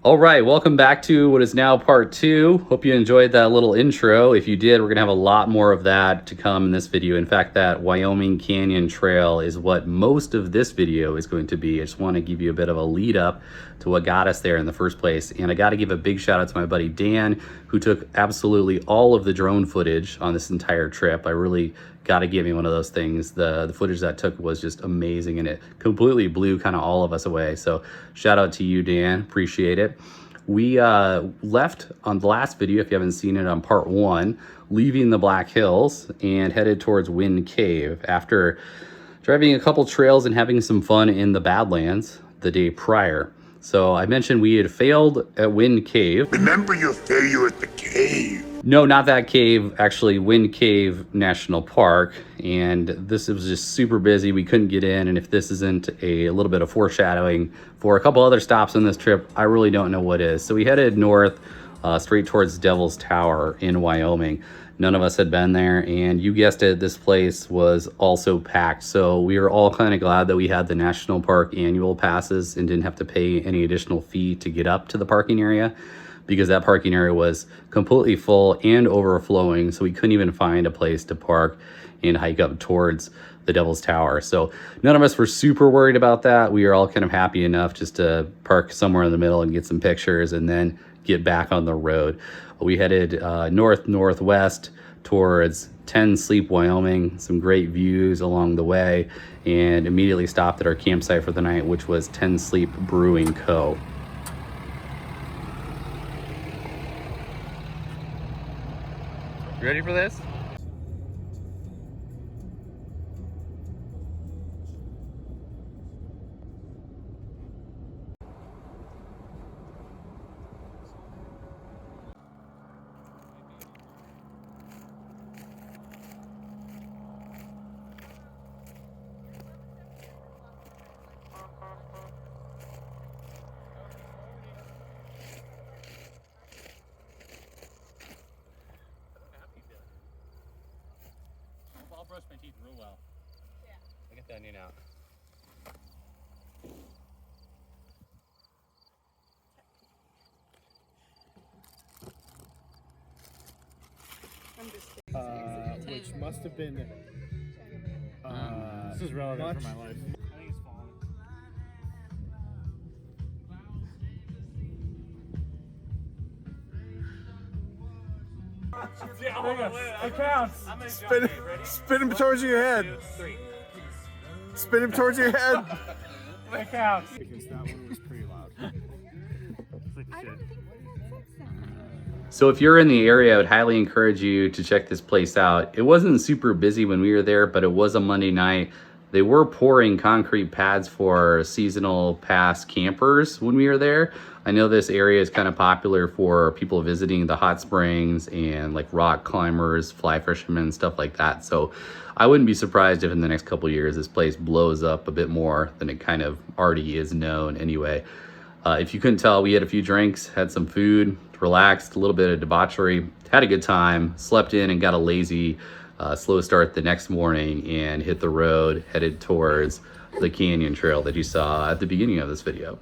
All right, welcome back to what is now part two. Hope you enjoyed that little intro. If you did, we're gonna have a lot more of that to come in this video. In fact, that Wyoming Canyon Trail is what most of this video is going to be. I just wanna give you a bit of a lead up to what got us there in the first place. And I gotta give a big shout out to my buddy Dan, who took absolutely all of the drone footage on this entire trip. I really gotta give me one of those things. The footage that took was just amazing, and it completely blew kind of all of us away. So shout out to you, Dan, appreciate it. We left on the last video, if you haven't seen it, on part one, leaving the Black Hills and headed towards Wind Cave after driving a couple trails and having some fun in the Badlands the day prior. So I mentioned we had failed at Wind Cave. Remember your failure at the cave. No, not that cave, actually Wind Cave National Park. And this was just super busy. We couldn't get in. And if this isn't a little bit of foreshadowing for a couple other stops on this trip, I really don't know what is. So we headed north straight towards Devil's Tower in Wyoming. None of us had been there, and you guessed it, this place was also packed. So we were all kind of glad that we had the national park annual passes and didn't have to pay any additional fee to get up to the parking area, because that parking area was completely full and overflowing. So we couldn't even find a place to park and hike up towards the Devil's Tower. So none of us were super worried about that. We were all kind of happy enough just to park somewhere in the middle and get some pictures and then get back on the road. We headed northwest towards 10 Sleep, Wyoming, some great views along the way, and immediately stopped at our campsite for the night, which was 10 Sleep Brewing Co. You ready for this? I'll brush my teeth real well. Yeah. I get that onion out. Which must have been. This is relevant for my life. I think it's falling. Yeah, it counts. Spin him towards your head. 2, 3. Spin him towards your head. It counts. Because that one was pretty loud. It's like shit. So if you're in the area, I would highly encourage you to check this place out. It wasn't super busy when we were there, but it was a Monday night. They were pouring concrete pads for seasonal pass campers when we were there. I know this area is kind of popular for people visiting the hot springs and like rock climbers, fly fishermen, stuff like that. So I wouldn't be surprised if in the next couple of years this place blows up a bit more than it kind of already is known anyway. If you couldn't tell, we had a few drinks, had some food, relaxed, a little bit of debauchery, had a good time, slept in and got a lazy slow start the next morning and hit the road, headed towards the canyon trail that you saw at the beginning of this video.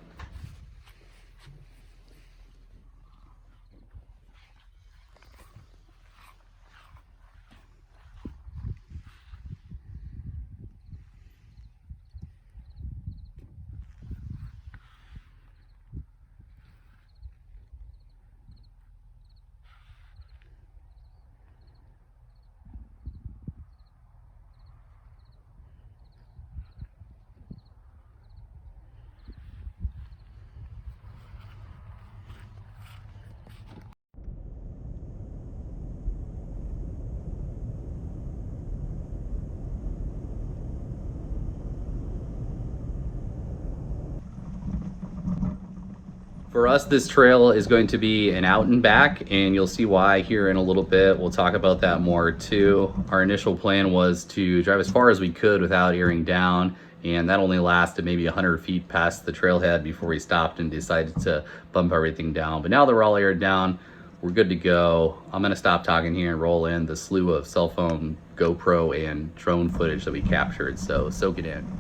For us, this trail is going to be an out and back, and you'll see why here in a little bit. We'll talk about that more too. Our initial plan was to drive as far as we could without earing down, and that only lasted maybe 100 feet past the trailhead before we stopped and decided to bump everything down. But now that we're all aired down, we're good to go. I'm gonna stop talking here and roll in the slew of cell phone, GoPro, and drone footage that we captured, so soak it in. –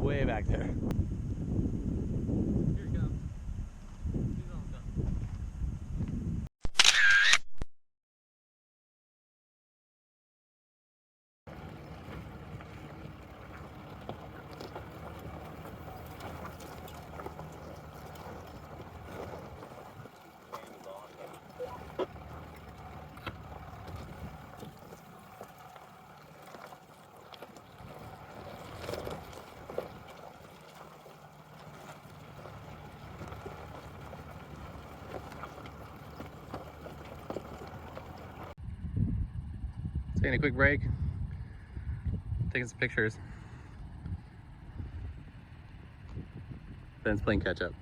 way back there. Taking a quick break, taking some pictures. Ben's playing catch up.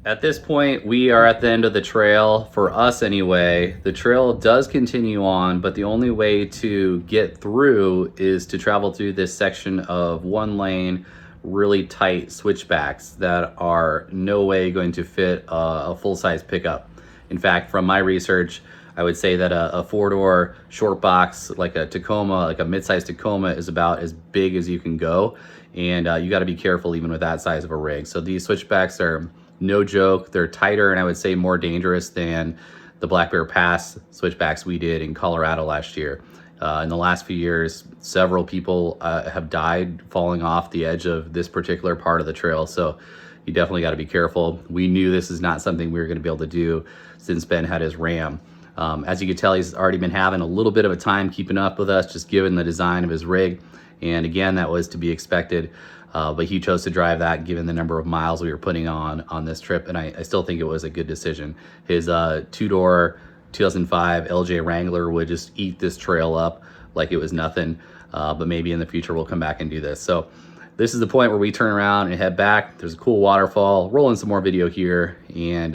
At this point, we are at the end of the trail, for us anyway. The trail does continue on, but the only way to get through is to travel through this section of one lane, really tight switchbacks that are no way going to fit a full-size pickup. In fact, from my research, I would say that a four-door short box, like a Tacoma, like a mid-size Tacoma, is about as big as you can go. And you gotta be careful even with that size of a rig. So these switchbacks are no joke. They're tighter and I would say more dangerous than the Black Bear Pass switchbacks we did in Colorado last year. In the last few years, several people have died falling off the edge of this particular part of the trail. So you definitely got to be careful. We knew this is not something we were going to be able to do since Ben had his Ram. As you can tell, he's already been having a little bit of a time keeping up with us, just given the design of his rig. And again, that was to be expected. But he chose to drive that given the number of miles we were putting on this trip. And I still think it was a good decision. His two-door 2005 LJ Wrangler would just eat this trail up like it was nothing. But maybe in the future we'll come back and do this. So this is the point where we turn around and head back. There's a cool waterfall, rolling some more video here, and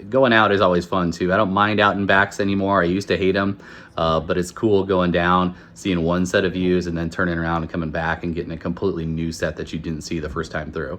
going out is always fun too. I don't mind out and backs anymore. I used to hate them, but it's cool going down, seeing one set of views, and then turning around and coming back and getting a completely new set that you didn't see the first time through.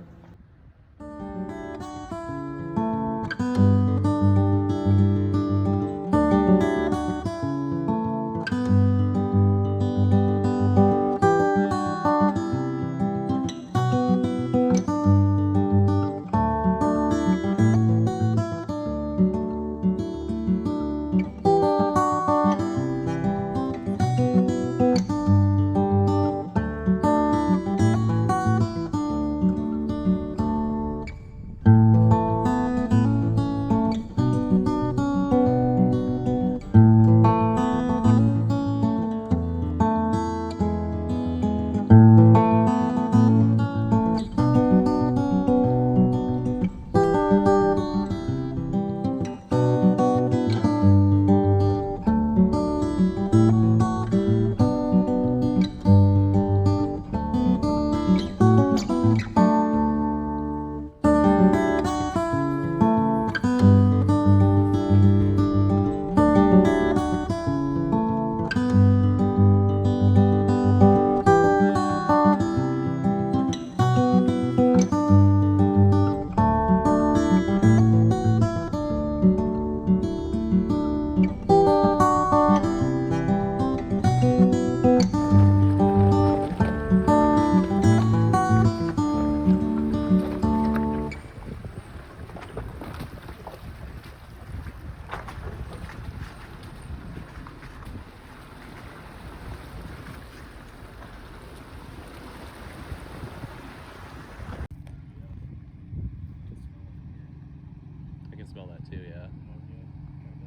smell that too, yeah.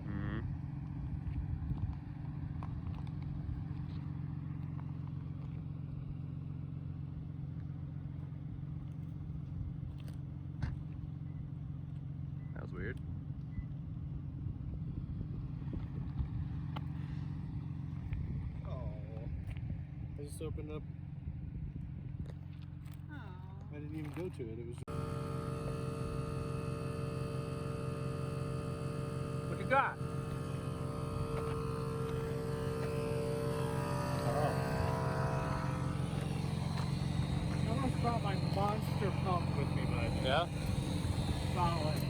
Mm-hmm. That was weird. I just opened up. I didn't even go to it. It was. What you got? I almost brought my monster pump with me, but Yeah? solid.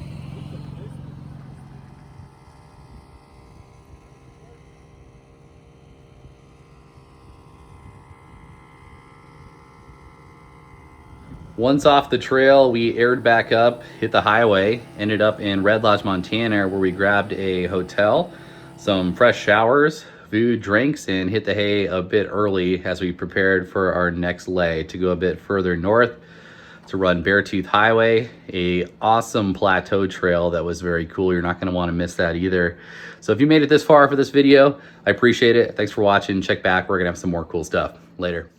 Once off the trail, we aired back up, hit the highway, ended up in Red Lodge, Montana, where we grabbed a hotel, some fresh showers, food, drinks, and hit the hay a bit early as we prepared for our next leg to go a bit further north to run Beartooth Highway, a awesome plateau trail that was very cool. You're not going to want to miss that either. So if you made it this far for this video, I appreciate it. Thanks for watching. Check back. We're going to have some more cool stuff. Later.